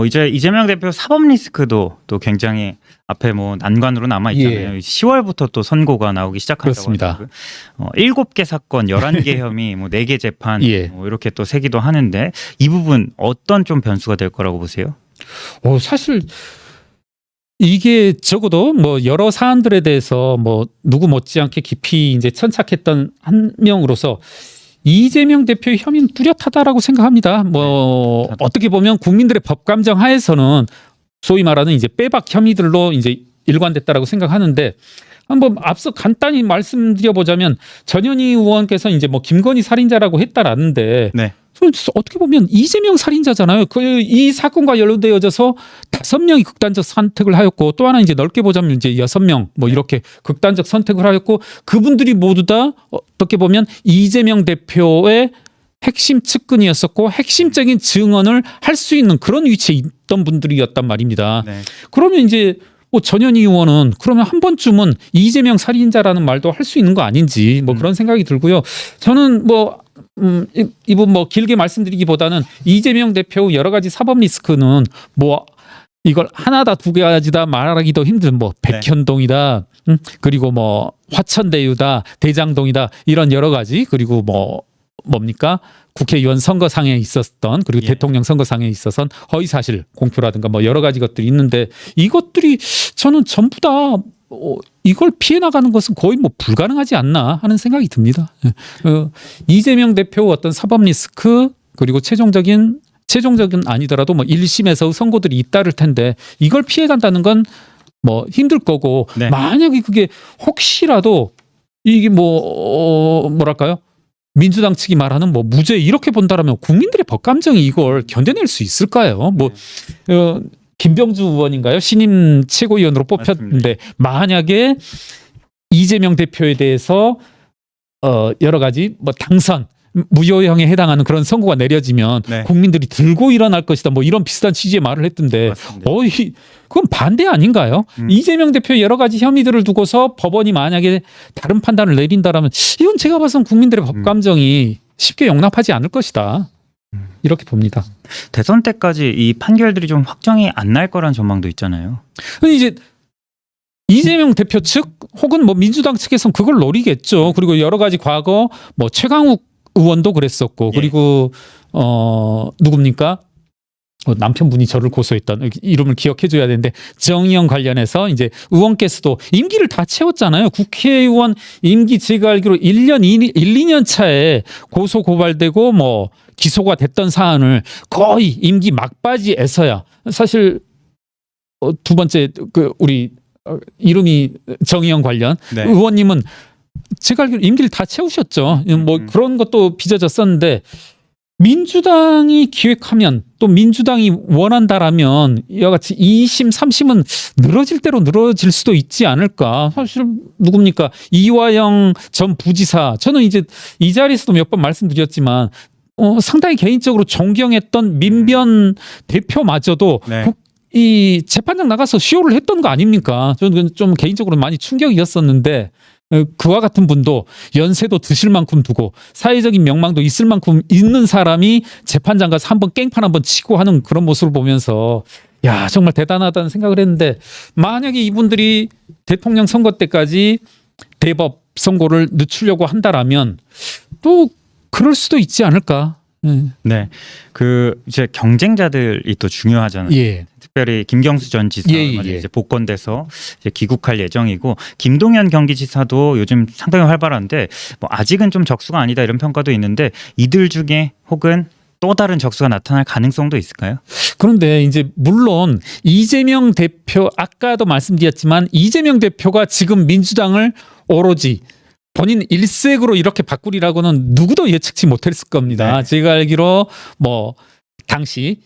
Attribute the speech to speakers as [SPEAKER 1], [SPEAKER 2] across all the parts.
[SPEAKER 1] 이제 이재명 대표 사법 리스크도 또 굉장히 앞에 뭐 난관으로 남아 있잖아요. 10월부터 또 선고가 나오기 시작한다고
[SPEAKER 2] 그렇습니다.
[SPEAKER 1] 하더라고요. 7개 사건, 11개 혐의, 뭐 4개 재판 뭐 이렇게 또 세기도 하는데 이 부분 어떤 좀 변수가 될 거라고 보세요?
[SPEAKER 2] 사실 이게 적어도 뭐 여러 사안들에 대해서 뭐 누구 못지않게 깊이 이제 천착했던 한 명으로서 이재명 대표의 혐의는 뚜렷하다라고 생각합니다. 뭐 어떻게 보면 국민들의 법감정 하에서는 소위 말하는 이제 빼박 혐의들로 이제 일관됐다라고 생각하는데 한번 앞서 간단히 말씀드려보자면 전현희 의원께서 이제 뭐 김건희 살인자라고 했다라는데 어떻게 보면 이재명 살인자잖아요. 이 사건과 연루되어져서 5명이 극단적 선택을 하였고 또 하나 이제 넓게 보자면 이제 6명 뭐 이렇게 극단적 선택을 하였고 그분들이 모두 다 어떻게 보면 이재명 대표의 핵심 측근이었었고 핵심적인 증언을 할 수 있는 그런 위치에 있던 분들이었단 말입니다. 그러면 이제 뭐 전현희 의원은 그러면 한 번쯤은 이재명 살인자라는 말도 할 수 있는 거 아닌지 뭐 그런 생각이 들고요. 저는 뭐 이분 뭐 길게 말씀드리기보다는 이재명 대표 여러 가지 사법 리스크는 뭐 이걸 하나다 두 가지다 말하기도 힘든 뭐 백현동이다 그리고 뭐 화천대유다 대장동이다 이런 여러 가지 그리고 뭐 뭡니까 국회의원 선거상에 있었던 그리고 대통령 선거상에 있어서는 허위사실 공표라든가 뭐 여러 가지 것들이 있는데 이것들이 저는 전부 다 이걸 피해 나가는 것은 거의 뭐 불가능하지 않나 하는 생각이 듭니다. 이재명 대표 어떤 사법 리스크 그리고 최종적인 아니더라도 뭐 1심에서 선고들이 잇따를 텐데 이걸 피해 간다는 건 뭐 힘들 거고 만약에 그게 혹시라도 이게 뭐랄까요? 민주당 측이 말하는 뭐 무죄 이렇게 본다라면 국민들의 법감정이 이걸 견뎌낼 수 있을까요? 뭐 김병주 의원인가요? 신임 최고위원으로 뽑혔는데 만약에 이재명 대표에 대해서 여러 가지 뭐 당선 무효형에 해당하는 그런 선고가 내려지면 국민들이 들고 일어날 것이다. 뭐 이런 비슷한 취지의 말을 했던데 그건 반대 아닌가요? 이재명 대표의 여러 가지 혐의들을 두고서 법원이 만약에 다른 판단을 내린다라면 이건 제가 봐서는 국민들의 법감정이 쉽게 용납하지 않을 것이다. 이렇게 봅니다.
[SPEAKER 1] 대선 때까지 이 판결들이 좀 확정이 안 날 거란 전망도 있잖아요.
[SPEAKER 2] 이제 이재명 대표 측 혹은 뭐 민주당 측에서는 그걸 노리겠죠. 그리고 여러 가지 과거 뭐 최강욱 의원도 그랬었고 그리고 누굽니까? 남편분이 저를 고소했던 이름을 기억해 줘야 되는데 정의영 관련해서 이제 의원께서도 임기를 다 채웠잖아요. 국회의원 임기 제가 알기로 1, 2년 차에 고소 고발되고 뭐 기소가 됐던 사안을 거의 임기 막바지에서야 사실 두 번째 그 우리 이름이 정의영 관련 의원님은 제가 알기로 임기를 다 채우셨죠. 뭐 그런 것도 빚어졌었는데 민주당이 기획하면 또 민주당이 원한다라면 이와 같이 2심, 3심은 늘어질 대로 늘어질 수도 있지 않을까. 사실 누굽니까? 이화영 전 부지사 저는 이제 이 자리에서도 몇 번 말씀드렸지만 상당히 개인적으로 존경했던 민변 대표마저도 이 재판장 나가서 시효를 했던 거 아닙니까? 저는 좀 개인적으로 많이 충격이었었는데 그와 같은 분도 연세도 드실 만큼 두고 사회적인 명망도 있을 만큼 있는 사람이 재판장 가서 한번 깽판 한번 치고 하는 그런 모습을 보면서 야 정말 대단하다는 생각을 했는데 만약에 이분들이 대통령 선거 때까지 대법 선고를 늦추려고 한다라면 또 그럴 수도 있지 않을까.
[SPEAKER 1] 네, 그 이제 경쟁자들이 또 중요하잖아요. 특별히 김경수 전 지사 이제 복권돼서 이제 귀국할 예정이고 김동연 경기지사도 요즘 상당히 활발한데 뭐 아직은 좀 적수가 아니다 이런 평가도 있는데 이들 중에 혹은 또 다른 적수가 나타날 가능성도 있을까요?
[SPEAKER 2] 그런데 이제 물론 이재명 대표 아까도 말씀드렸지만 이재명 대표가 지금 민주당을 오로지 본인 일색으로 이렇게 바꾸리라고는 누구도 예측치 못했을 겁니다. 제가 알기로 뭐 당시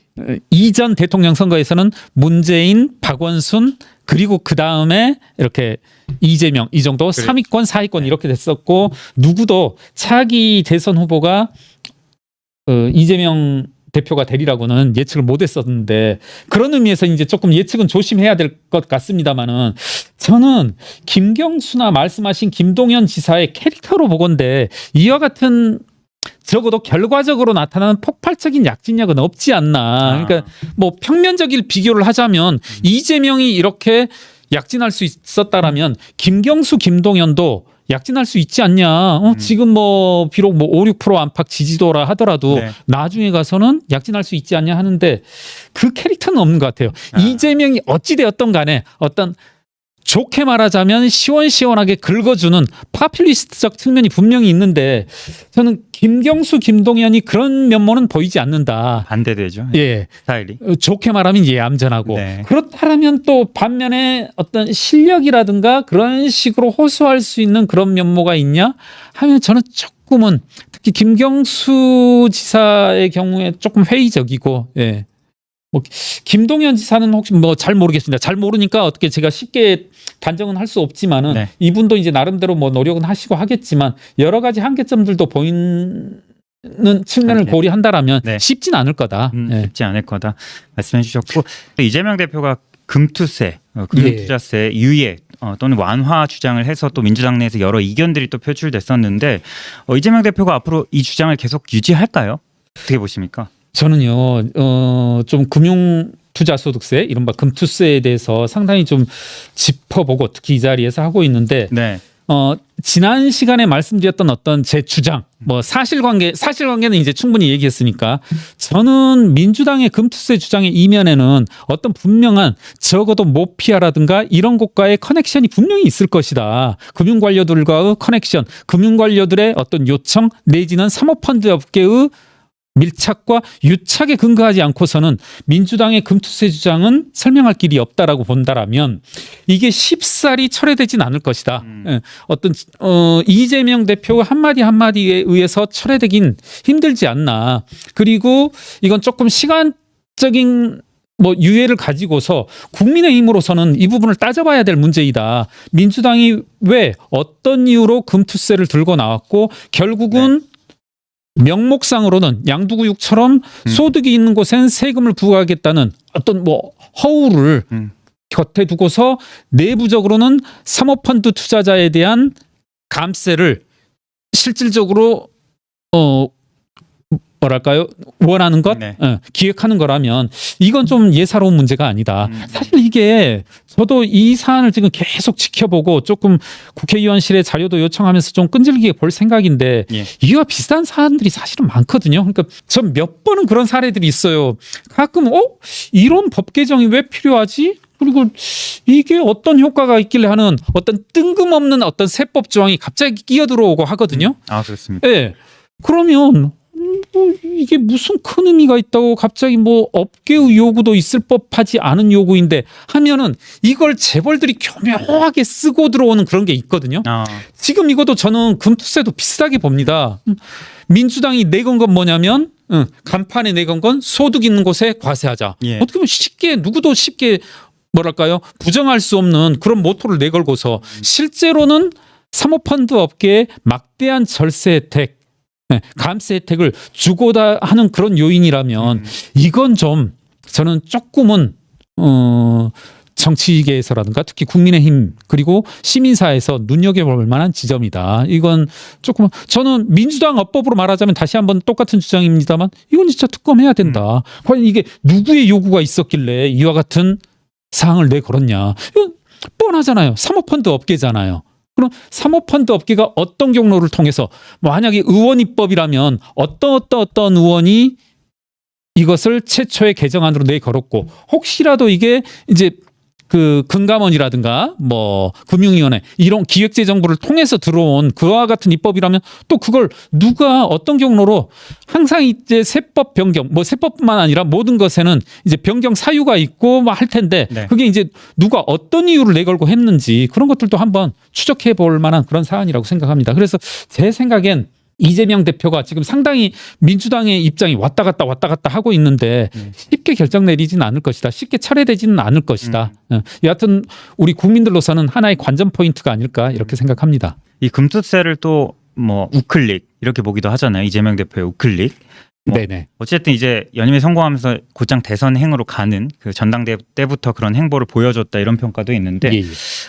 [SPEAKER 2] 이전 대통령 선거에서는 문재인, 박원순 그리고 그 다음에 이렇게 이재명 이 정도 3위권, 4위권 이렇게 됐었고 누구도 차기 대선 후보가 이재명 대표가 되리라고는 예측을 못했었는데 그런 의미에서 이제 조금 예측은 조심해야 될 것 같습니다만은 저는 김경수나 말씀하신 김동연 지사의 캐릭터로 보건대 이와 같은 적어도 결과적으로 나타나는 폭발적인 약진력은 없지 않나. 그러니까 뭐 평면적인 비교를 하자면 이재명이 이렇게 약진할 수 있었다라면 김경수, 김동연도 약진할 수 있지 않냐. 지금 뭐 비록 뭐 5, 6% 안팎 지지도라 하더라도
[SPEAKER 1] 네.
[SPEAKER 2] 나중에 가서는 약진할 수 있지 않냐 하는데 그 캐릭터는 없는 것 같아요. 이재명이 어찌 되었던 간에 어떤 좋게 말하자면 시원시원하게 긁어주는 파퓰리스트적 측면이 분명히 있는데 저는 김경수, 김동연이 그런 면모는 보이지 않는다.
[SPEAKER 1] 반대되죠.
[SPEAKER 2] 예,
[SPEAKER 1] 스타일이.
[SPEAKER 2] 좋게 말하면 예암전하고
[SPEAKER 1] 네.
[SPEAKER 2] 그렇다면 또 반면에 어떤 실력이라든가 그런 식으로 호소할 수 있는 그런 면모가 있냐 하면 저는 조금은 특히 김경수 지사의 경우에 조금 회의적이고 예. 뭐 김동연 지사는 혹시 뭐 잘 모르겠습니다. 잘 모르니까 어떻게 제가 쉽게 단정은 할 수 없지만은
[SPEAKER 1] 네.
[SPEAKER 2] 이분도 이제 나름대로 뭐 노력은 하시고 하겠지만 여러 가지 한계점들도 보이는 측면을
[SPEAKER 1] 한계.
[SPEAKER 2] 고려한다라면
[SPEAKER 1] 네.
[SPEAKER 2] 쉽진 않을 거다. 예.
[SPEAKER 1] 쉽지 않을 거다 말씀해 주셨고 이재명 대표가 금투세, 금융투자세 유예 또는 완화 주장을 해서 또 민주당 내에서 여러 이견들이 또 표출됐었는데 이재명 대표가 앞으로 이 주장을 계속 유지할까요? 어떻게 보십니까?
[SPEAKER 2] 저는요, 좀 금융투자소득세, 이른바 금투세에 대해서 상당히 좀 짚어보고 특히 이 자리에서 하고 있는데,
[SPEAKER 1] 네.
[SPEAKER 2] 지난 시간에 말씀드렸던 어떤 제 주장, 뭐 사실관계는 이제 충분히 얘기했으니까 저는 민주당의 금투세 주장의 이면에는 어떤 분명한 적어도 모피아라든가 이런 곳과의 커넥션이 분명히 있을 것이다. 금융관료들과의 커넥션, 금융관료들의 어떤 요청 내지는 사모펀드 업계의 밀착과 유착에 근거하지 않고서는 민주당의 금투세 주장은 설명할 길이 없다라고 본다라면 이게 쉽사리 철회되진 않을 것이다. 어떤 이재명 대표 한마디 한마디에 의해서 철회되긴 힘들지 않나. 그리고 이건 조금 시간적인 뭐 유예를 가지고서 국민의힘으로서는 이 부분을 따져봐야 될 문제이다. 민주당이 왜 어떤 이유로 금투세를 들고 나왔고 결국은 명목상으로는 양두구육처럼 소득이 있는 곳엔 세금을 부과하겠다는 어떤 뭐 허울을 곁에 두고서 내부적으로는 사모펀드 투자자에 대한 감세를 실질적으로 뭐랄까요 원하는 것
[SPEAKER 1] 네.
[SPEAKER 2] 기획하는 거라면 이건 좀 예사로운 문제가 아니다. 사실 이게 저도 이 사안을 지금 계속 지켜보고 조금 국회의원실에 자료도 요청하면서 좀 끈질기게 볼 생각인데
[SPEAKER 1] 예.
[SPEAKER 2] 이와 비슷한 사안들이 사실은 많거든요. 그러니까 전 몇 번은 그런 사례들이 있어요. 가끔 이런 법 개정이 왜 필요하지? 그리고 이게 어떤 효과가 있길래 하는 어떤 뜬금없는 어떤 세법 조항이 갑자기 끼어들어오고 하거든요.
[SPEAKER 1] 아 그렇습니까?
[SPEAKER 2] 예. 그러면 이게 무슨 큰 의미가 있다고 갑자기 뭐 업계의 요구도 있을 법하지 않은 요구인데 하면은 이걸 재벌들이 교묘하게 쓰고 들어오는 그런 게 있거든요. 지금 이것도 저는 금투세도 비슷하게 봅니다. 민주당이 내건 건 뭐냐면 간판에 내건 건 소득 있는 곳에 과세하자.
[SPEAKER 1] 예.
[SPEAKER 2] 어떻게 보면 쉽게 누구도 쉽게 뭐랄까요 부정할 수 없는 그런 모토를 내걸고서 실제로는 사모펀드 업계에 막대한 절세 혜택 감세 혜택을 주고다 하는 그런 요인이라면 이건 좀 저는 조금은 정치계에서라든가 특히 국민의힘 그리고 시민사회에서 눈여겨볼 만한 지점이다. 이건 조금 저는 민주당 업법으로 말하자면 다시 한번 똑같은 주장입니다만 이건 진짜 특검해야 된다. 과연 이게 누구의 요구가 있었길래 이와 같은 사항을 내걸었냐. 이건 뻔하잖아요. 사모펀드 업계잖아요. 그럼 사모펀드 업계가 어떤 경로를 통해서 만약에 의원 입법이라면 어떤 의원이 이것을 최초의 개정안으로 내걸었고 혹시라도 이게 이제 그 금감원이라든가 뭐 금융위원회 이런 기획재정부를 통해서 들어온 그와 같은 입법이라면 또 그걸 누가 어떤 경로로 항상 이제 세법 변경 뭐 세법뿐만 아니라 모든 것에는 이제 변경 사유가 있고 뭐 할 텐데
[SPEAKER 1] 네.
[SPEAKER 2] 그게 이제 누가 어떤 이유를 내걸고 했는지 그런 것들도 한번 추적해 볼 만한 그런 사안이라고 생각합니다. 그래서 제 생각엔 이재명 대표가 지금 상당히 민주당의 입장이 왔다 갔다 하고 있는데 쉽게 결정 내리지는 않을 것이다. 쉽게 철회되지는 않을 것이다. 여하튼 우리 국민들로서는 하나의 관전 포인트가 아닐까 이렇게 생각합니다.
[SPEAKER 1] 이 금투세를 또 뭐 우클릭 이렇게 보기도 하잖아요. 이재명 대표의 우클릭.
[SPEAKER 2] 네네.
[SPEAKER 1] 어쨌든 이제 연임에 성공하면서 곧장 대선 행으로 가는 그 전당대회 때부터 그런 행보를 보여줬다 이런 평가도 있는데
[SPEAKER 2] 예, 예.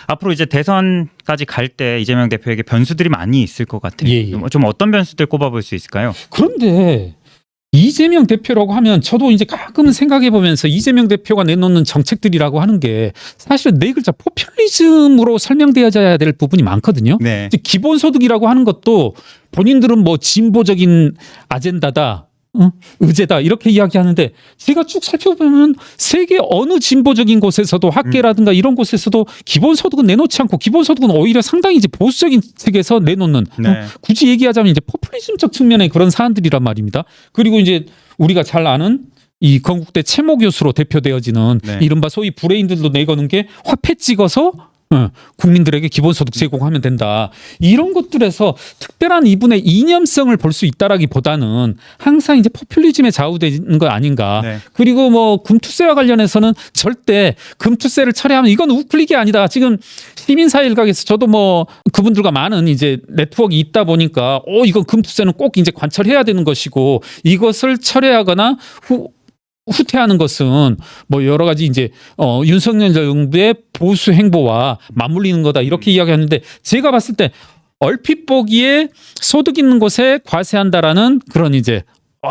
[SPEAKER 1] 앞으로 이제 대선까지 갈 때 이재명 대표에게 변수들이 많이 있을 것 같아요.
[SPEAKER 2] 예, 예.
[SPEAKER 1] 좀 어떤 변수들 꼽아볼 수 있을까요?
[SPEAKER 2] 그런데 이재명 대표라고 하면 저도 이제 가끔은 생각해 보면서 이재명 대표가 내놓는 정책들이라고 하는 게 사실은 네 글자 포퓰리즘으로 설명되어져야 될 부분이 많거든요.
[SPEAKER 1] 네.
[SPEAKER 2] 이제 기본소득이라고 하는 것도 본인들은 뭐 진보적인 아젠다다. 의제다 이렇게 이야기하는데 제가 쭉 살펴보면 세계 어느 진보적인 곳에서도 학계라든가 이런 곳에서도 기본소득은 내놓지 않고 기본소득은 오히려 상당히 이제 보수적인 책에서 내놓는
[SPEAKER 1] 네.
[SPEAKER 2] 굳이 얘기하자면 이제 포퓰리즘적 측면의 그런 사안들이란 말입니다. 그리고 이제 우리가 잘 아는 이 건국대 최모 교수로 대표되어지는
[SPEAKER 1] 네.
[SPEAKER 2] 이른바 소위 브레인들도 내거는 게 화폐 찍어서 국민들에게 기본소득 제공하면 된다. 이런 것들에서 특별한 이분의 이념성을 볼 수 있다라기보다는 항상 이제 포퓰리즘에 좌우되는 거 아닌가.
[SPEAKER 1] 네.
[SPEAKER 2] 그리고 뭐 금투세와 관련해서는 절대 금투세를 철회하면 이건 우클릭이 아니다. 지금 시민사회 일각에서 저도 뭐 그분들과 많은 이제 네트워크가 있다 보니까 이건 금투세는 꼭 이제 관철해야 되는 것이고 이것을 철회하거나 후퇴하는 것은 뭐 여러 가지 이제 윤석열 정부의 보수 행보와 맞물리는 거다 이렇게 이야기하는데 제가 봤을 때 얼핏 보기에 소득 있는 곳에 과세한다라는 그런 이제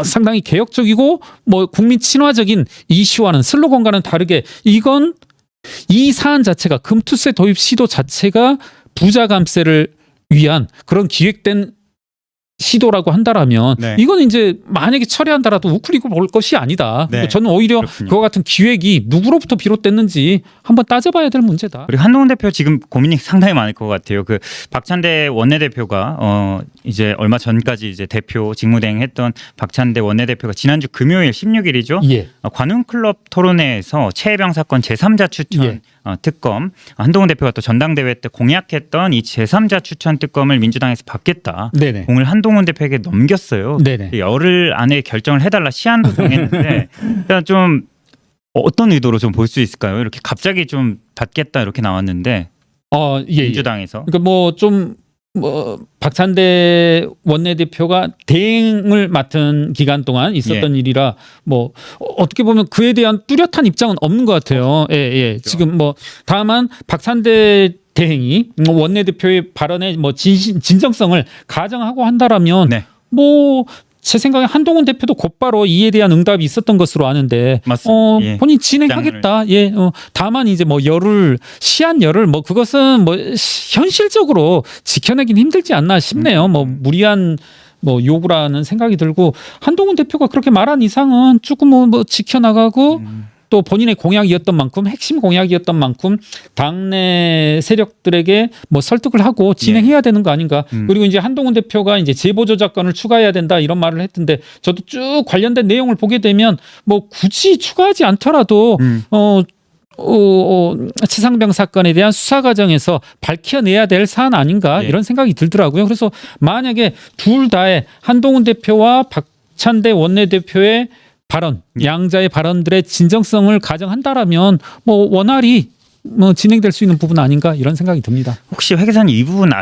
[SPEAKER 2] 상당히 개혁적이고 뭐 국민 친화적인 이슈와는 슬로건과는 다르게 이건 이 사안 자체가 금투세 도입 시도 자체가 부자 감세를 위한 그런 기획된 시도라고 한다라면
[SPEAKER 1] 네.
[SPEAKER 2] 이건 이제 만약에 철회한다라도 우클릭을 볼 것이 아니다.
[SPEAKER 1] 네.
[SPEAKER 2] 저는 오히려
[SPEAKER 1] 그렇군요.
[SPEAKER 2] 그와 같은 기획이 누구로부터 비롯됐는지 한번 따져봐야 될 문제다.
[SPEAKER 1] 그리고 한동훈 대표 지금 고민이 상당히 많을 것 같아요. 그 박찬대 원내대표가 이제 얼마 전까지 이제 대표 직무대행했던 박찬대 원내대표가 지난주 금요일 16일이죠.
[SPEAKER 2] 예.
[SPEAKER 1] 관훈클럽 토론회에서 최혜병 사건 제3자 추천
[SPEAKER 2] 예.
[SPEAKER 1] 특검 한동훈 대표가 또 전당대회 때 공약했던 이 제3자 추천 특검을 민주당에서 받겠다.
[SPEAKER 2] 네네.
[SPEAKER 1] 공을 한동훈 대표에게 넘겼어요.
[SPEAKER 2] 네네.
[SPEAKER 1] 열흘 안에 결정을 해달라 시한도 정했는데 일단 좀 어떤 의도로 좀 볼 수 있을까요? 이렇게 갑자기 좀 받겠다 이렇게 나왔는데
[SPEAKER 2] 예.
[SPEAKER 1] 민주당에서
[SPEAKER 2] 그러니까 뭐 좀 박찬대 원내대표가 대행을 맡은 기간 동안 있었던 일이라 뭐 어떻게 보면 그에 대한 뚜렷한 입장은 없는 것 같아요. 예. 지금 뭐 다만 박찬대 대행이 원내대표의 발언에 뭐 진정성을 가정하고 한다라면
[SPEAKER 1] 네.
[SPEAKER 2] 뭐 제 생각에 한동훈 대표도 곧바로 이에 대한 응답이 있었던 것으로 아는데
[SPEAKER 1] 맞습니다. 예.
[SPEAKER 2] 본인 진행하겠다. 예. 다만 이제 뭐 시한 열흘 뭐 그것은 뭐 현실적으로 지켜내긴 힘들지 않나 싶네요. 뭐 무리한 뭐 요구라는 생각이 들고 한동훈 대표가 그렇게 말한 이상은 조금 뭐 지켜나가고 또 본인의 공약이었던 만큼 핵심 공약이었던 만큼 당내 세력들에게 뭐 설득을 하고 진행해야 되는 거 아닌가. 그리고 이제 한동훈 대표가 이제 제보 저작권을 추가해야 된다 이런 말을 했던데 저도 쭉 관련된 내용을 보게 되면 뭐 굳이 추가하지 않더라도 최상병 사건에 대한 수사 과정에서 밝혀내야 될 사안 아닌가 이런 생각이 들더라고요. 그래서 만약에 둘 다의 한동훈 대표와 박찬대 원내대표의 발언, 양자의 발언들의 진정성을 가정한다라면 뭐 원활히 뭐 진행될 수 있는 부분 아닌가 이런 생각이 듭니다.
[SPEAKER 1] 혹시 회 계사님 이 부분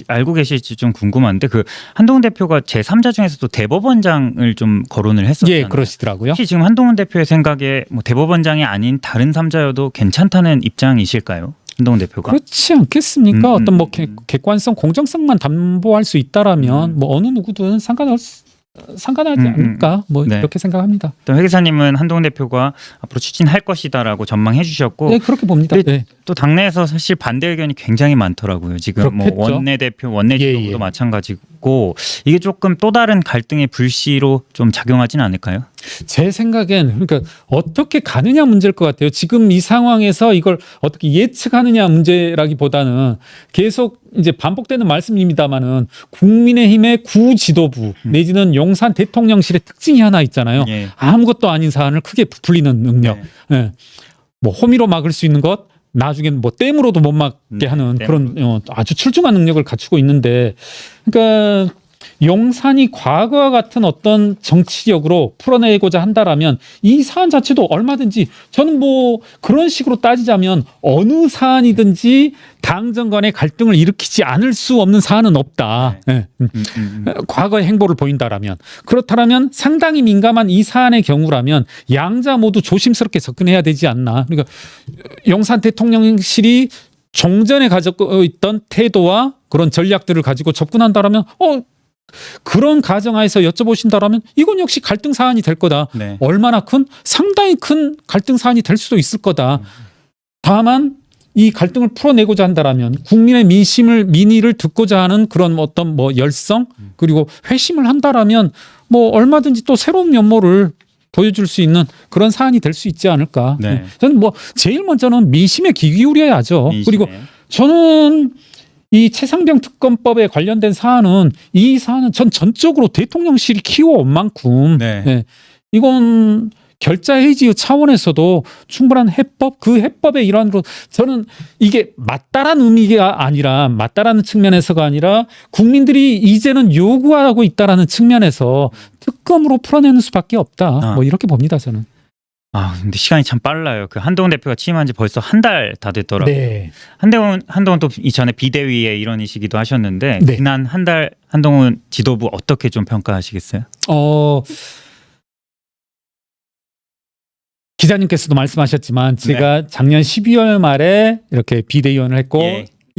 [SPEAKER 1] 알고 계실지 좀 궁금한데 그 한동훈 대표가 제3자 중에서도 대법원장을 좀 거론을 했었잖아요.
[SPEAKER 2] 예, 그러시더라고요.
[SPEAKER 1] 혹시 지금 한동훈 대표의 생각에 뭐 대법원장이 아닌 다른 3자여도 괜찮다는 입장이실까요? 한동훈 대표가.
[SPEAKER 2] 그렇지 않겠습니까? 어떤 뭐 객관성, 공정성만 담보할 수 있다라면 뭐 어느 누구든 상관하지 않을까 뭐
[SPEAKER 1] 네.
[SPEAKER 2] 이렇게 생각합니다.
[SPEAKER 1] 또 회 계사님은 한동훈 대표가 앞으로 추진할 것이다라고 전망해 주셨고
[SPEAKER 2] 네, 그렇게 봅니다. 네.
[SPEAKER 1] 또 당내에서 사실 반대 의견이 굉장히 많더라고요. 지금 뭐
[SPEAKER 2] 그렇겠죠.
[SPEAKER 1] 원내대표, 원내지도부도
[SPEAKER 2] 예.
[SPEAKER 1] 마찬가지고 이게 조금 또 다른 갈등의 불씨로 좀 작용하지는 않을까요?
[SPEAKER 2] 제 생각엔 그러니까 어떻게 가느냐 문제일 것 같아요. 지금 이 상황에서 이걸 어떻게 예측하느냐 문제라기보다는 계속 이제 반복되는 말씀입니다만은 국민의힘의 구지도부 내지는 용산 대통령실의 특징이 하나 있잖아요.
[SPEAKER 1] 예.
[SPEAKER 2] 아무것도 아닌 사안을 크게 부풀리는 능력.
[SPEAKER 1] 네.
[SPEAKER 2] 예. 뭐 호미로 막을 수 있는 것, 나중에는 뭐 댐으로도 못 막게 하는
[SPEAKER 1] 댐으로.
[SPEAKER 2] 그런 아주 출중한 능력을 갖추고 있는데, 그러니까 용산이 과거와 같은 어떤 정치력으로 풀어내고자 한다라면 이 사안 자체도 얼마든지 저는 뭐 그런 식으로 따지자면 어느 사안이든지 당정 간의 갈등을 일으키지 않을 수 없는 사안은 없다. 네. 과거의 행보를 보인다라면 그렇다면 상당히 민감한 이 사안의 경우라면 양자 모두 조심스럽게 접근해야 되지 않나. 그러니까 용산 대통령실이 종전에 가지고 있던 태도와 그런 전략들을 가지고 접근한다라면 그런 가정하에서 여쭤보신다라면 이건 역시 갈등 사안이 될 거다.
[SPEAKER 1] 네.
[SPEAKER 2] 얼마나 큰? 상당히 큰 갈등 사안이 될 수도 있을 거다. 다만 이 갈등을 풀어내고자 한다라면 국민의 민의를 듣고자 하는 그런 어떤 뭐 열성 그리고 회심을 한다라면 뭐 얼마든지 또 새로운 면모를 보여줄 수 있는 그런 사안이 될 수 있지 않을까.
[SPEAKER 1] 네.
[SPEAKER 2] 저는 뭐 제일 먼저는 민심에 귀 기울여야죠. 그리고 저는 이 최상병 특검법에 관련된 사안은 이 사안은 전적으로 대통령실이 키워온 만큼
[SPEAKER 1] 네.
[SPEAKER 2] 이건 결자해지 차원에서도 충분한 해법 그 해법의 일환으로 저는 이게 맞다라는 의미가 아니라 맞다라는 측면에서가 아니라 국민들이 이제는 요구하고 있다라는 측면에서 특검으로 풀어내는 수밖에 없다. 뭐 이렇게 봅니다 저는.
[SPEAKER 1] 근데 시간이 참 빨라요. 그 한동훈 대표가 취임한 지 벌써 한 달 다 됐더라고요.
[SPEAKER 2] 네.
[SPEAKER 1] 한동훈 또 이전에 비대위의 일원이시기도 하셨는데
[SPEAKER 2] 네.
[SPEAKER 1] 지난 한 달 한동훈 지도부 어떻게 좀 평가하시겠어요?
[SPEAKER 2] 기자님께서도 말씀하셨지만 제가 작년 12월 말에 이렇게 비대위원을 했고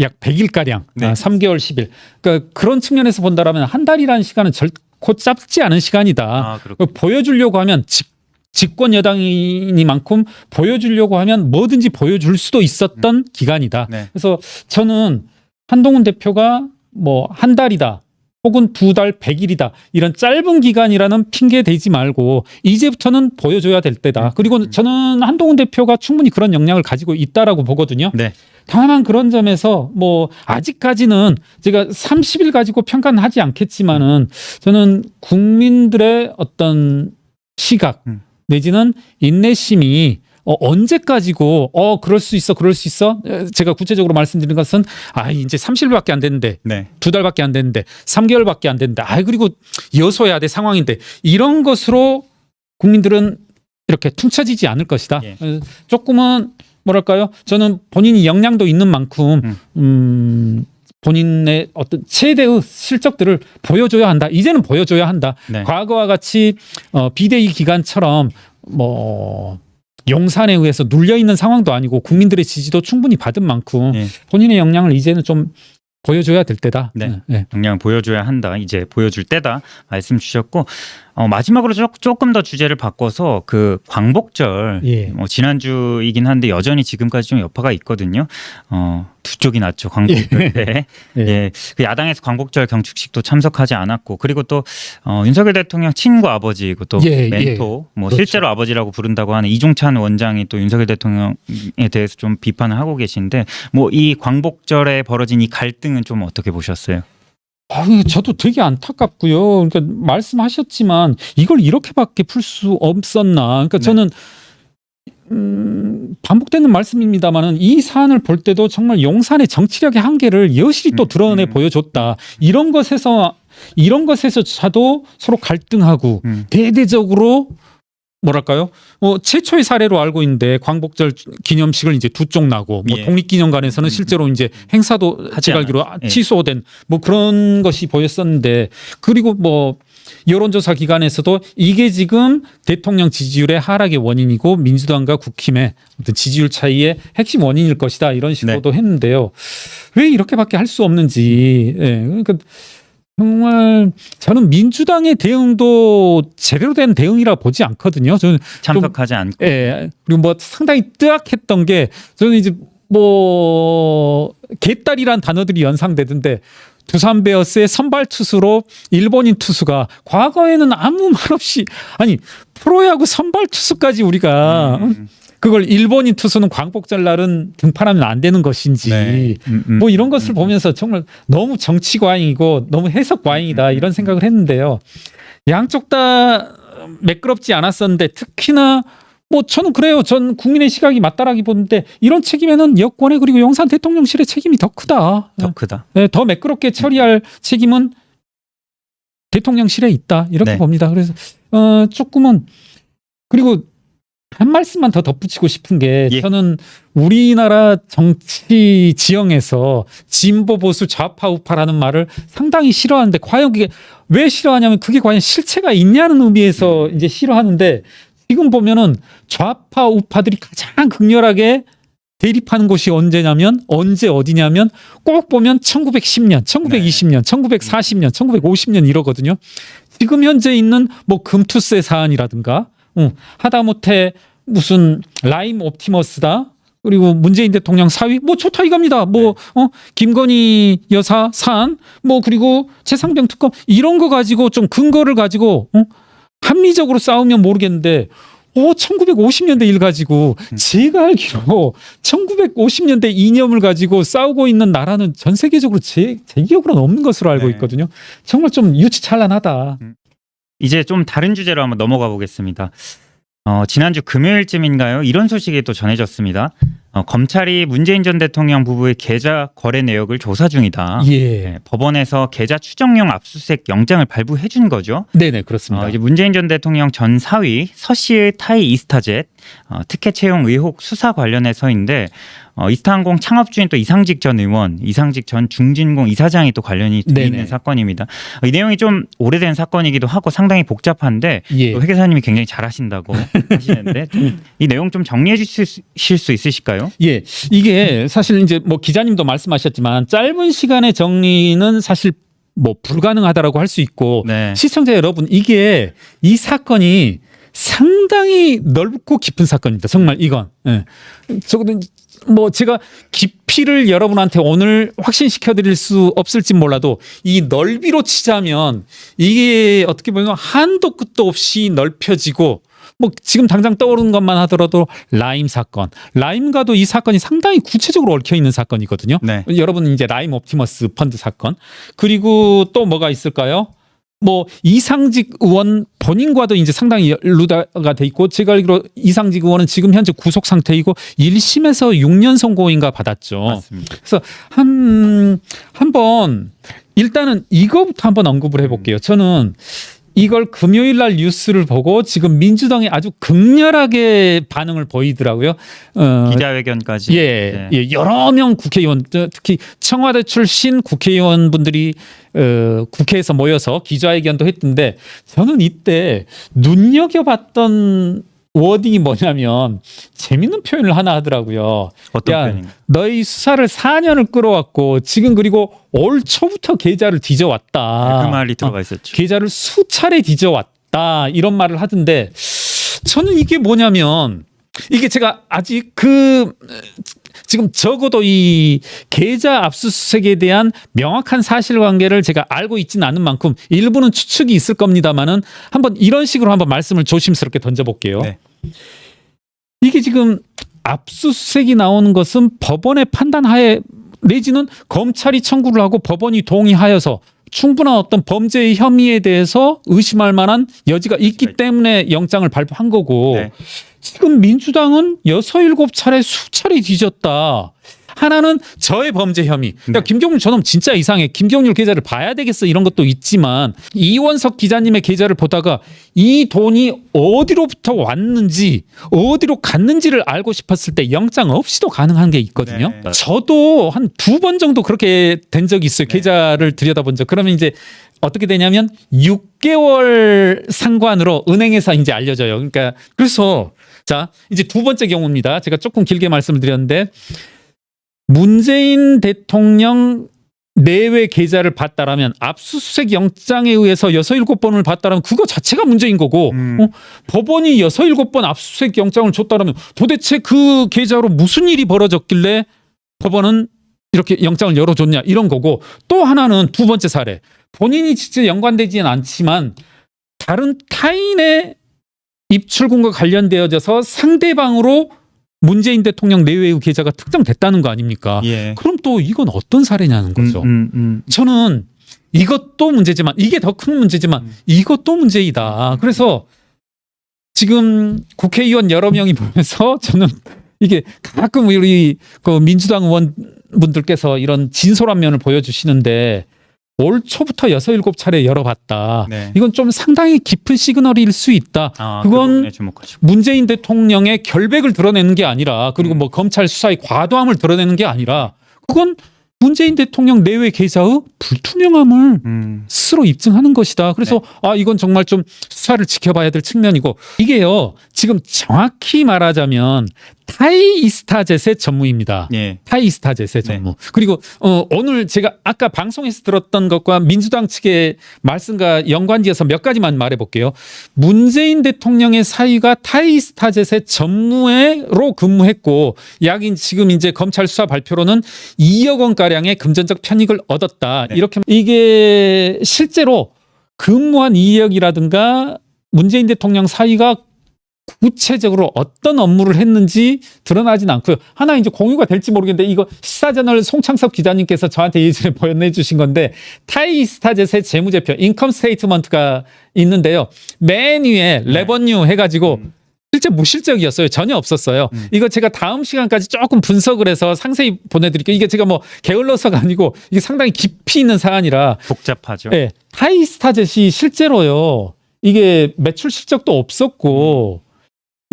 [SPEAKER 2] 약 100일가량 3개월 10일 그러니까 그런 측면에서 본다라면 한 달이라는 시간은 결코 짧지 않은 시간이다. 보여주려고 하면 집권 여당이니만큼 보여주려고 하면 뭐든지 보여줄 수도 있었던 기간이다. 그래서 저는 한동훈 대표가 뭐 한 달이다. 혹은 2달 100일이다. 이런 짧은 기간이라는 핑계 대지 말고 이제부터는 보여줘야 될 때다. 그리고 저는 한동훈 대표가 충분히 그런 역량을 가지고 있다라고 보거든요.
[SPEAKER 1] 네.
[SPEAKER 2] 다만 그런 점에서 뭐 아직까지는 제가 30일 가지고 평가는 하지 않겠지만은 저는 국민들의 어떤 시각 내지는 인내심이 언제까지고 그럴 수 있어 제가 구체적으로 말씀드린 것은 이제 30일밖에 안 됐는데 2달밖에 안 됐는데 3개월밖에 안 됐는데 그리고 여소해야 돼 상황인데 이런 것으로 국민들은 이렇게 퉁쳐지지 않을 것이다. 조금은 뭐랄까요? 저는 본인이 역량도 있는 만큼 본인의 어떤 최대의 실적들을 보여줘야 한다. 이제는 보여줘야 한다. 과거와 같이 비대위 기간처럼 뭐 용산에 의해서 눌려있는 상황도 아니고 국민들의 지지도 충분히 받은 만큼 본인의 역량을 이제는 좀 보여줘야 될 때다.
[SPEAKER 1] 역량을 보여줘야 한다. 이제 보여줄 때다. 말씀 주셨고 마지막으로 조금 더 주제를 바꿔서 그 광복절 지난주이긴 한데 여전히 지금까지 좀 여파가 있거든요. 두 쪽이 났죠. 광복절 때. 그 야당에서 광복절 경축식도 참석하지 않았고 그리고 또 윤석열 대통령 친구 아버지고 또 멘토 뭐
[SPEAKER 2] 그렇죠.
[SPEAKER 1] 실제로 아버지라고 부른다고 하는 이종찬 원장이 또 윤석열 대통령에 대해서 좀 비판을 하고 계신데 뭐 이 광복절에 벌어진 이 갈등은 좀 어떻게 보셨어요?
[SPEAKER 2] 저도 되게 안타깝고요. 그러니까 말씀하셨지만 이걸 이렇게밖에 풀 수 없었나. 그러니까 저는 반복되는 말씀입니다만은 이 사안을 볼 때도 정말 용산의 정치력의 한계를 여실히 또 드러내 보여줬다. 이런 것에서조차도 서로 갈등하고 대대적으로 뭐랄까요? 최초의 사례로 알고 있는데 광복절 기념식을 이제 두 쪽 나고 뭐 독립기념관에서는 실제로 이제 행사도 제가 알기로 취소된 뭐 그런 것이 보였었는데 그리고 뭐 여론조사 기관에서도 이게 지금 대통령 지지율의 하락의 원인이고 민주당과 국힘의 어떤 지지율 차이의 핵심 원인일 것이다 이런 식으로도 했는데요. 왜 이렇게밖에 할 수 없는지. 그러니까 정말 저는 민주당의 대응도 제대로 된 대응이라 보지 않거든요. 저는
[SPEAKER 1] 참석하지 않고.
[SPEAKER 2] 그리고 뭐 상당히 뜨악했던 게 저는 이제 뭐 개딸이란 단어들이 연상되던데 두산 베어스의 선발 투수로 일본인 투수가 과거에는 아무 말 없이 프로야구 선발 투수까지 우리가 그걸 일본인 투수는 광복절 날은 등판하면 안 되는 것인지 뭐 이런 것을 보면서 정말 너무 정치 과잉이고 너무 해석 과잉이다 이런 생각을 했는데요. 양쪽 다 매끄럽지 않았었는데 특히나 뭐 저는 그래요. 전 국민의 시각이 맞다라기 보는데 이런 책임에는 여권의 그리고 용산 대통령실의 책임이 더 크다.
[SPEAKER 1] 더 크다.
[SPEAKER 2] 더 매끄럽게 처리할 책임은 대통령실에 있다 이렇게
[SPEAKER 1] 네.
[SPEAKER 2] 봅니다. 그래서 조금은 그리고 한 말씀만 더 덧붙이고 싶은 게
[SPEAKER 1] 예.
[SPEAKER 2] 저는 우리나라 정치 지형에서 진보 보수 좌파 우파라는 말을 상당히 싫어하는데 과연 그게 왜 싫어하냐면 그게 과연 실체가 있냐는 의미에서 이제 싫어하는데 지금 보면은 좌파 우파들이 가장 극렬하게 대립하는 곳이 언제 어디냐면 꼭 보면 1910년, 1920년, 1940년, 1950년 이러거든요. 지금 현재 있는 뭐 금투세 사안이라든가 하다못해 무슨 라임 옵티머스다. 그리고 문재인 대통령 사위 뭐 좋다 이겁니다. 뭐 김건희 여사 사안 뭐 그리고 최상병 특검 이런 거 가지고 좀 근거를 가지고 합리적으로 싸우면 모르겠는데 1950년대 일 가지고 제가 알기로 1950년대 이념을 가지고 싸우고 있는 나라는 전 세계적으로 제 기억으로는 없는 것으로 알고
[SPEAKER 1] 네.
[SPEAKER 2] 있거든요. 정말 좀 유치찬란하다.
[SPEAKER 1] 이제 좀 다른 주제로 한번 넘어가 보겠습니다. 지난주 금요일쯤인가요? 이런 소식이 또 전해졌습니다. 검찰이 문재인 전 대통령 부부의 계좌 거래 내역을 조사 중이다.
[SPEAKER 2] 예.
[SPEAKER 1] 네, 법원에서 계좌 추정용 압수수색 영장을 발부해 준 거죠.
[SPEAKER 2] 네네 그렇습니다.
[SPEAKER 1] 이제 문재인 전 대통령 전 사위 서 씨의 타이 이스타젯 특혜 채용 의혹 수사 관련해서인데 이스타항공 창업주인 또 이상직 전 의원, 이상직 전 중진공 이사장이 또 관련이 돼 있는
[SPEAKER 2] 네네.
[SPEAKER 1] 사건입니다. 이 내용이 좀 오래된 사건이기도 하고 상당히 복잡한데
[SPEAKER 2] 예.
[SPEAKER 1] 또 회계사님이 굉장히 잘하신다고 하시는데 이 내용 좀 정리해 주실 수 있으실까요?
[SPEAKER 2] 예, 이게 사실 이제 뭐 기자님도 말씀하셨지만 짧은 시간의 정리는 사실 뭐 불가능하다라고 할 수 있고
[SPEAKER 1] 네.
[SPEAKER 2] 시청자 여러분 이게 이 사건이 상당히 넓고 깊은 사건입니다. 정말 이건. 예. 적어도 뭐 제가 깊이를 여러분한테 오늘 확신시켜 드릴 수 없을지 몰라도 이 넓이로 치자면 이게 어떻게 보면 한도 끝도 없이 넓혀지고 뭐 지금 당장 떠오르는 것만 하더라도 라임 사건. 라임과도 이 사건이 상당히 구체적으로 얽혀 있는 사건이거든요.
[SPEAKER 1] 네.
[SPEAKER 2] 여러분 이제 라임 옵티머스 펀드 사건. 그리고 또 뭐가 있을까요? 뭐 이상직 의원 본인과도 이제 상당히 연루가 돼 있고 제가 알기로 이상직 의원은 지금 현재 구속 상태이고 1심에서 6년 선고인가 받았죠.
[SPEAKER 1] 맞습니다.
[SPEAKER 2] 그래서 한번 일단은 이거부터 한번 언급을 해볼게요. 저는 이걸 금요일 날 뉴스를 보고 지금 민주당이 아주 극렬하게 반응을 보이더라고요.
[SPEAKER 1] 기자회견까지.
[SPEAKER 2] 예,
[SPEAKER 1] 네.
[SPEAKER 2] 예, 여러 명 국회의원, 특히 청와대 출신 국회의원분들이 국회에서 모여서 기자회견도 했던데 저는 이때 눈여겨봤던 워딩이 뭐냐면 재밌는 표현을 하나 하더라고요.
[SPEAKER 1] 어떤
[SPEAKER 2] 야,
[SPEAKER 1] 표현인가요?
[SPEAKER 2] 너희 수사를 4년을 끌어왔고 지금 그리고 올 초부터 계좌를 뒤져왔다.
[SPEAKER 1] 그 말이 들어가 있었죠.
[SPEAKER 2] 계좌를 수차례 뒤져왔다. 이런 말을 하던데 저는 이게 뭐냐면 이게 제가 아직 지금 적어도 이 계좌 압수수색에 대한 명확한 사실관계를 제가 알고 있지는 않은 만큼 일부는 추측이 있을 겁니다만은 한번 이런 식으로 한번 말씀을 조심스럽게 던져볼게요.
[SPEAKER 1] 네.
[SPEAKER 2] 이게 지금 압수수색이 나오는 것은 법원의 판단하에 내지는 검찰이 청구를 하고 법원이 동의하여서 충분한 어떤 범죄의 혐의에 대해서 의심할 만한 여지가 있기 때문에 영장을 발부한 거고
[SPEAKER 1] 네.
[SPEAKER 2] 지금 민주당은 6, 7차례 수차례 뒤졌다. 하나는 저의 범죄 혐의. 야, 김경률 저놈 진짜 이상해. 김경률 계좌를 봐야 되겠어. 이런 것도 있지만 이원석 기자님의 계좌를 보다가 이 돈이 어디로부터 왔는지 어디로 갔는지를 알고 싶었을 때 영장 없이도 가능한 게 있거든요.
[SPEAKER 1] 네.
[SPEAKER 2] 저도 한 2번 정도 그렇게 된 적이 있어요.
[SPEAKER 1] 네.
[SPEAKER 2] 계좌를 들여다본 적. 그러면 이제 어떻게 되냐면 6개월 상관으로 은행에서 이제 알려져요. 그러니까 그래서 자, 이제 두 번째 경우입니다. 제가 조금 길게 말씀을 드렸는데 문재인 대통령 내외 계좌를 봤다라면 압수수색 영장에 의해서 6, 7번을 봤다라면 그거 자체가 문제인 거고 법원이 6, 7번 압수수색 영장을 줬다라면 도대체 그 계좌로 무슨 일이 벌어졌길래 법원은 이렇게 영장을 열어줬냐 이런 거고 또 하나는 두 번째 사례 본인이 직접 연관되지는 않지만 다른 타인의 입출금과 관련되어져서 상대방으로 문재인 대통령 내외의 계좌가 특정됐다는 거 아닙니까?
[SPEAKER 1] 예.
[SPEAKER 2] 그럼 또 이건 어떤 사례냐는 거죠. 저는 이것도 문제지만 이게 더 큰 문제지만 이것도 문제이다. 그래서 지금 국회의원 여러 명이 보면서 저는 이게 가끔 우리 그 민주당 의원분들께서 이런 진솔한 면을 보여주시는데 올 초부터 6, 7차례 열어봤다.
[SPEAKER 1] 네.
[SPEAKER 2] 이건 좀 상당히 깊은 시그널일 수 있다.
[SPEAKER 1] 그
[SPEAKER 2] 그건
[SPEAKER 1] 부분에 주목하시고.
[SPEAKER 2] 문재인 대통령의 결백을 드러내는 게 아니라, 그리고 뭐 검찰 수사의 과도함을 드러내는 게 아니라, 그건 문재인 대통령 내외 계좌의 불투명함을 스스로 입증하는 것이다. 그래서 이건 정말 좀 수사를 지켜봐야 될 측면이고, 이게요 지금 정확히 말하자면 타이이스타젯의 전무입니다.
[SPEAKER 1] 예.
[SPEAKER 2] 타이이스타젯의 전무. 그리고 오늘 제가 아까 방송에서 들었던 것과 민주당 측의 말씀과 연관지어서 몇 가지만 말해볼게요. 문재인 대통령의 사위가 타이이스타젯의 전무로 근무했고, 약인 지금 이제 검찰 수사 발표로는 2억 원 가량의 금전적 편익을 얻었다.
[SPEAKER 1] 네.
[SPEAKER 2] 이렇게 이게 실제로 근무한 이력이라든가 문재인 대통령 사위가 구체적으로 어떤 업무를 했는지 드러나진 않고요. 하나 이제 공유가 될지 모르겠는데, 이거 시사저널 송창섭 기자님께서 저한테 예전에 보내주신 건데, 타이이스타젯의 재무제표 인컴 스테이트먼트가 있는데요. 맨 위에 레버뉴 해가지고 실제 무실적이었어요. 전혀 없었어요. 이거 제가 다음 시간까지 조금 분석을 해서 상세히 보내드릴게요. 이게 제가 뭐 게을러서가 아니고 이게 상당히 깊이 있는 사안이라.
[SPEAKER 1] 복잡하죠.
[SPEAKER 2] 네, 타이이스타젯이 실제로요, 이게 매출 실적도 없었고,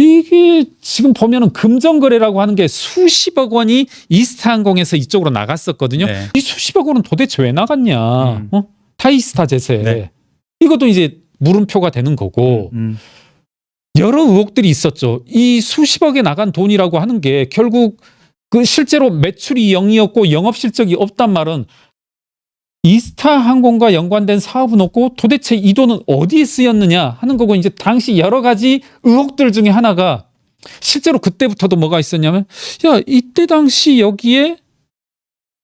[SPEAKER 2] 이게 지금 보면은 금전거래라고 하는 게 수십억 원이 이스타항공에서 이쪽으로 나갔었거든요.
[SPEAKER 1] 네.
[SPEAKER 2] 이 수십억 원은 도대체 왜 나갔냐? 타이이스타젯에.
[SPEAKER 1] 네.
[SPEAKER 2] 이것도 이제 물음표가 되는 거고, 여러 의혹들이 있었죠. 이 수십억에 나간 돈이라고 하는 게 결국 그 실제로 매출이 0이었고 영업 실적이 없단 말은 이스타항공과 연관된 사업은 없고, 도대체 이 돈은 어디에 쓰였느냐 하는 거고, 이제 당시 여러 가지 의혹들 중에 하나가, 실제로 그때부터도 뭐가 있었냐면, 야, 이때 당시 여기에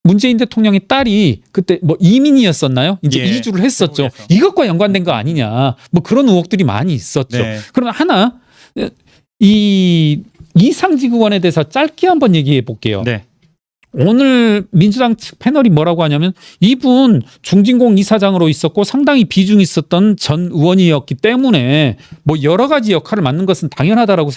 [SPEAKER 2] 문재인 대통령의 딸이 그때 뭐 이민이었었나요? 이제
[SPEAKER 1] 예,
[SPEAKER 2] 이주를 했었죠.
[SPEAKER 1] 한국에서.
[SPEAKER 2] 이것과 연관된 거 아니냐. 뭐 그런 의혹들이 많이 있었죠.
[SPEAKER 1] 네.
[SPEAKER 2] 그러나 하나, 이 이상지구원에 대해서 짧게 한번 얘기해 볼게요.
[SPEAKER 1] 네.
[SPEAKER 2] 오늘 민주당 측 패널이 뭐라고 하냐면, 이분 중진공 이사장으로 있었고 상당히 비중이 있었던 전 의원이었기 때문에 뭐 여러 가지 역할을 맡는 것은 당연하다라고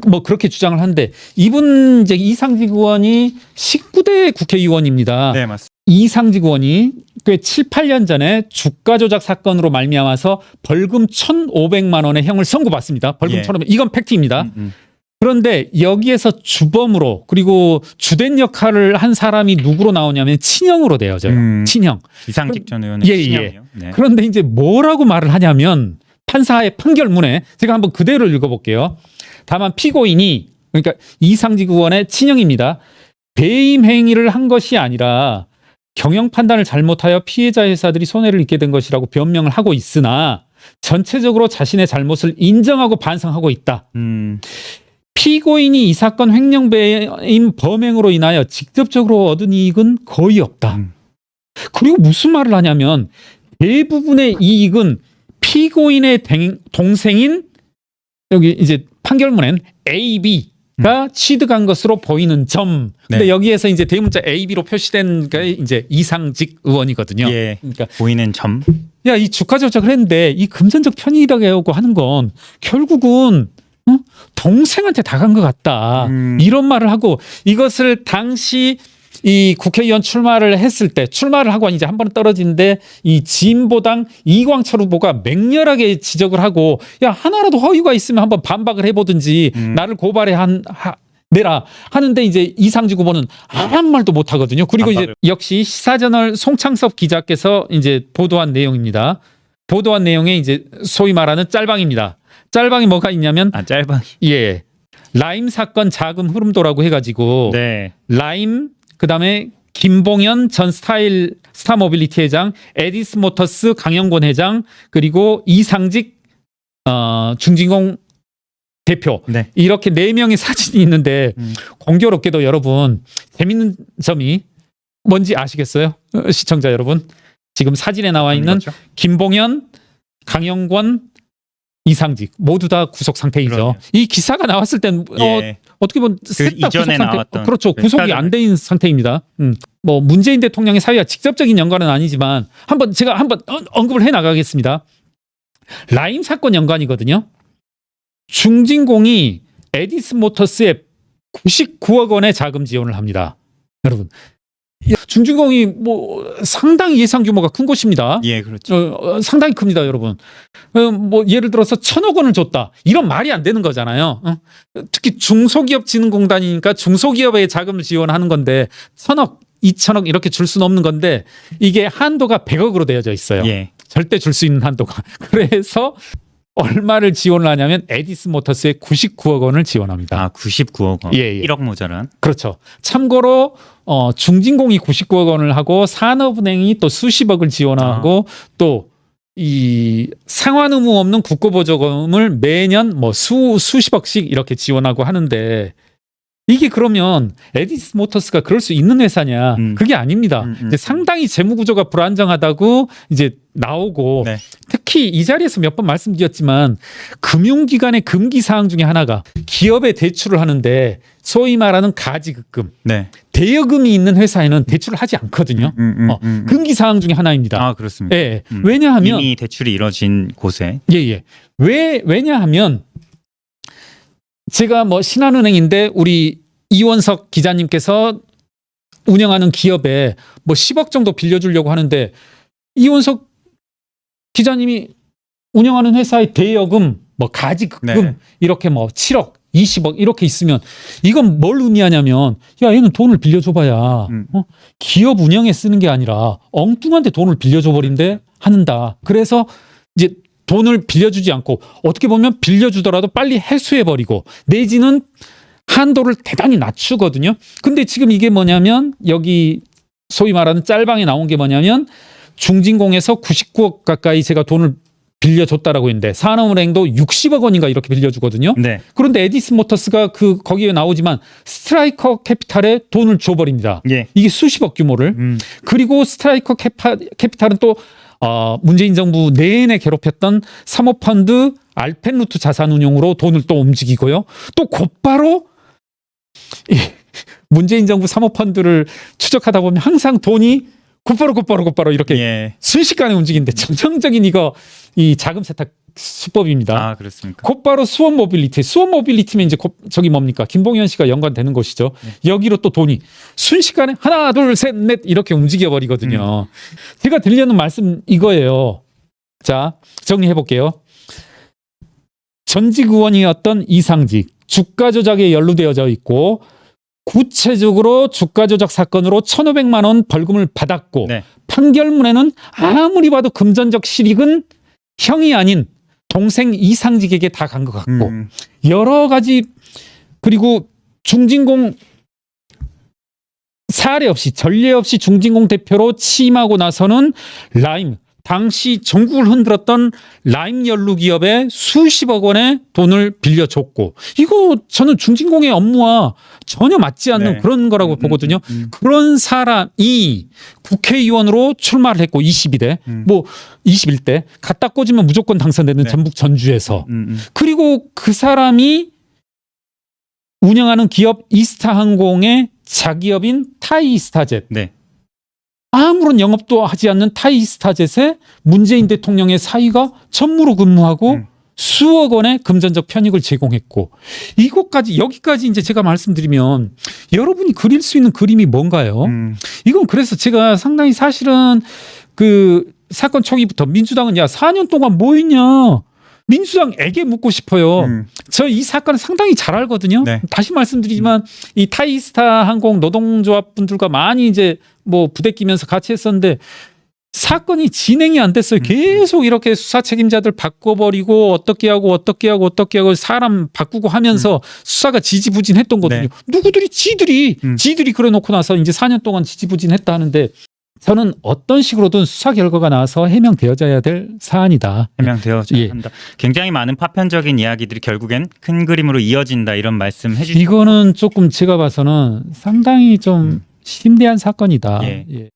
[SPEAKER 2] 뭐 그렇게 주장을 하는데, 이분 이제 이상직 의원이 19대 국회의원입니다.
[SPEAKER 1] 네, 맞습니다.
[SPEAKER 2] 이상직 의원이 꽤 7, 8년 전에 주가 조작 사건으로 말미암아서 벌금 1,500만 원의 형을 선고받습니다. 벌금
[SPEAKER 1] 예.
[SPEAKER 2] 1,500. 이건 팩트입니다. 그런데 여기에서 주범으로, 그리고 주된 역할을 한 사람이 누구로 나오냐면 친형으로 되어져요. 친형.
[SPEAKER 1] 이상직 전 의원의
[SPEAKER 2] 예, 예.
[SPEAKER 1] 친형이요. 네.
[SPEAKER 2] 그런데 이제 뭐라고 말을 하냐면, 판사의 판결문에 제가 한번 그대로 읽어볼게요. 다만 피고인이, 그러니까 이상직 의원의 친형입니다. 배임 행위를 한 것이 아니라 경영 판단을 잘못하여 피해자 회사들이 손해를 입게 된 것이라고 변명을 하고 있으나, 전체적으로 자신의 잘못을 인정하고 반성하고 있다. 피고인이 이 사건 횡령 배임 범행으로 인하여 직접적으로 얻은 이익은 거의 없다. 그리고 무슨 말을 하냐면, 대부분의 이익은 피고인의 동생인, 여기 이제 판결문엔 AB가 취득한 것으로 보이는 점. 근데
[SPEAKER 1] 네.
[SPEAKER 2] 여기에서 이제 대문자 AB로 표시된 게 이제 이상직 의원이거든요.
[SPEAKER 1] 예.
[SPEAKER 2] 그러니까
[SPEAKER 1] 보이는 점.
[SPEAKER 2] 야, 이 주가 조작을 했는데 이 금전적 편익이라고 하는 건 결국은 동생한테 다 간 것 같다. 이런 말을 하고, 이것을 당시 이 국회의원 출마를 했을 때, 출마를 하고 이제 한 번 떨어지는데, 이 진보당 이광철 후보가 맹렬하게 지적을 하고, 야, 하나라도 허위가 있으면 한번 반박을 해보든지 나를 고발해 내라 하는데, 이제 이상직 후보는 아무 말도 못 하거든요. 그리고 이제 역시 시사저널 송창섭 기자께서 이제 보도한 내용입니다. 보도한 내용에 이제 소위 말하는 짤방입니다. 짤방이 뭐가 있냐면,
[SPEAKER 1] 짤방이.
[SPEAKER 2] 예, 라임 사건 자금 흐름도라고 해가지고,
[SPEAKER 1] 네.
[SPEAKER 2] 라임, 그다음에 김봉현 전 스타모빌리티 회장, 에디스 모터스 강영권 회장, 그리고 이상직 중진공 대표.
[SPEAKER 1] 네.
[SPEAKER 2] 이렇게 4명의 사진이 있는데, 공교롭게도 여러분, 재밌는 점이 뭔지 아시겠어요? 시청자 여러분, 지금 사진에 나와 있는
[SPEAKER 1] 거죠?
[SPEAKER 2] 김봉현, 강영권, 이상직 모두 다 구속 상태이죠.
[SPEAKER 1] 그러네요.
[SPEAKER 2] 이 기사가 나왔을 땐
[SPEAKER 1] 예.
[SPEAKER 2] 어떻게 보면 셋 다 구속
[SPEAKER 1] 이전에
[SPEAKER 2] 상태,
[SPEAKER 1] 나왔던
[SPEAKER 2] 그렇죠. 구속이 안 돼 있는 상태입니다. 뭐 문재인 대통령의 사위와 직접적인 연관은 아니지만 제가 한번 언급을 해 나가겠습니다. 라임 사건 연관이거든요. 중진공이 에디스 모터스에 99억 원의 자금 지원을 합니다. 여러분, 중진공이 뭐 상당히 예상 규모가 큰 곳입니다.
[SPEAKER 1] 예, 그렇죠.
[SPEAKER 2] 상당히 큽니다, 여러분. 뭐 예를 들어서 1,000억 원을 줬다. 이런 말이 안 되는 거잖아요. 특히 중소기업진흥공단이니까 중소기업에 자금을 지원하는 건데 1,000억, 2,000억 이렇게 줄 수는 없는 건데 이게 한도가 100억으로 되어져 있어요.
[SPEAKER 1] 예.
[SPEAKER 2] 절대 줄 수 있는 한도가. 그래서 얼마를 지원을 하냐면 에디슨 모터스에 99억 원을 지원합니다.
[SPEAKER 1] 아, 99억 원.
[SPEAKER 2] 예.
[SPEAKER 1] 1억 모자란.
[SPEAKER 2] 그렇죠. 참고로 중진공이 99억 원을 하고 산업은행이 또 수십억을 지원하고 또 이 상환 의무 없는 국고보조금을 매년 뭐 수십억씩 이렇게 지원하고 하는데 이게 그러면 에디슨 모터스가 그럴 수 있는 회사냐? 그게 아닙니다. 이제 상당히 재무 구조가 불안정하다고 이제 나오고
[SPEAKER 1] 네.
[SPEAKER 2] 특히 이 자리에서 몇 번 말씀드렸지만 금융기관의 금기 사항 중에 하나가 기업에 대출을 하는데 소위 말하는 가지급금,
[SPEAKER 1] 네.
[SPEAKER 2] 대여금이 있는 회사에는 대출을 하지 않거든요. 금기 사항 중에 하나입니다.
[SPEAKER 1] 아, 그렇습니다.
[SPEAKER 2] 예. 왜냐하면
[SPEAKER 1] 이미 대출이 이뤄진 곳에.
[SPEAKER 2] 예. 왜냐하면 제가 뭐 신한은행인데 우리 이원석 기자님께서 운영하는 기업에 뭐 10억 정도 빌려주려고 하는데 이원석 기자님이 운영하는 회사의 대여금, 뭐 가지급금
[SPEAKER 1] 네.
[SPEAKER 2] 이렇게 뭐 7억, 20억 이렇게 있으면 이건 뭘 의미하냐면 야 얘는 돈을 빌려줘봐야 기업 운영에 쓰는 게 아니라 엉뚱한 데 돈을 빌려줘 버린데 하는다. 그래서 이제 돈을 빌려주지 않고 어떻게 보면 빌려주더라도 빨리 해소해버리고 내지는 한도를 대단히 낮추거든요. 근데 지금 이게 뭐냐면 여기 소위 말하는 짤방에 나온 게 뭐냐면 중진공에서 99억 가까이 제가 돈을 빌려줬다라고 했는데 산업은행도 60억 원인가 이렇게 빌려주거든요.
[SPEAKER 1] 네.
[SPEAKER 2] 그런데 에디슨 모터스가 거기에 나오지만 스트라이커 캐피탈에 돈을 줘버립니다.
[SPEAKER 1] 예.
[SPEAKER 2] 이게 수십억 규모를. 그리고 스트라이커 캐피탈은 또 문재인 정부 내내 괴롭혔던 사모펀드 알펜루트 자산운용으로 돈을 또 움직이고요. 또 곧바로 문재인 정부 사모펀드를 추적하다 보면 항상 돈이 곧바로 이렇게
[SPEAKER 1] 예.
[SPEAKER 2] 순식간에 움직이는데 정상적인 이 자금 세탁 수법입니다.
[SPEAKER 1] 아, 그렇습니까?
[SPEAKER 2] 곧바로 수원 모빌리티면 이제 저기 뭡니까? 김봉현 씨가 연관되는 것이죠. 여기로 또 돈이 순식간에 하나, 둘, 셋, 넷 이렇게 움직여 버리거든요. 제가 드리려는 말씀 이거예요. 자, 정리해 볼게요. 전직 의원이었던 이상직 주가 조작에 연루되어져 있고 구체적으로 주가 조작 사건으로 1,500만 원 벌금을 받았고
[SPEAKER 1] 네.
[SPEAKER 2] 판결문에는 아무리 봐도 금전적 실익은 형이 아닌 동생 이상직에게 다 간 것 같고 여러 가지 그리고 중진공 사례 없이 전례 없이 중진공 대표로 취임하고 나서는 라임 당시 전국을 흔들었던 라임 연루 기업에 수십억 원의 돈을 빌려줬고 이거 저는 중진공의 업무와 전혀 맞지 않는
[SPEAKER 1] 네.
[SPEAKER 2] 그런 거라고 보거든요. 그런 사람이 국회의원으로 출마를 했고 22대 뭐 21대 갖다 꽂으면 무조건 당선되는
[SPEAKER 1] 네.
[SPEAKER 2] 전북 전주에서 그리고 그 사람이 운영하는 기업 이스타항공의 자기업인 타이스타젯
[SPEAKER 1] 네.
[SPEAKER 2] 아무런 영업도 하지 않는 타이스타젯에 문재인 대통령의 사위가 전무로 근무하고 수억 원의 금전적 편익을 제공했고 여기까지 이제 제가 말씀드리면 여러분이 그릴 수 있는 그림이 뭔가요? 이건 그래서 제가 상당히 사실은 그 사건 초기부터 민주당은 야 4년 동안 뭐 했냐? 민주당에게 묻고 싶어요. 저 이 사건을 상당히 잘 알거든요.
[SPEAKER 1] 네.
[SPEAKER 2] 다시 말씀드리지만 이 타이스타 항공 노동조합 분들과 많이 이제 뭐 부대끼면서 같이 했었는데 사건이 진행이 안 됐어요. 계속 이렇게 수사 책임자들 바꿔버리고 어떻게 하고 사람 바꾸고 하면서 수사가 지지부진했던 거거든요.
[SPEAKER 1] 네.
[SPEAKER 2] 누구들이 지들이 그래놓고 나서 이제 4년 동안 지지부진했다 하는데 저는 어떤 식으로든 수사 결과가 나와서 해명되어져야 될 사안이다.
[SPEAKER 1] 해명되어져야
[SPEAKER 2] 예.
[SPEAKER 1] 한다. 굉장히 많은 파편적인 이야기들이 결국엔 큰 그림으로 이어진다 이런 말씀 해주시고
[SPEAKER 2] 이거는 조금 제가 봐서는 상당히 좀 심대한 사건이다.
[SPEAKER 1] 예.
[SPEAKER 2] 예.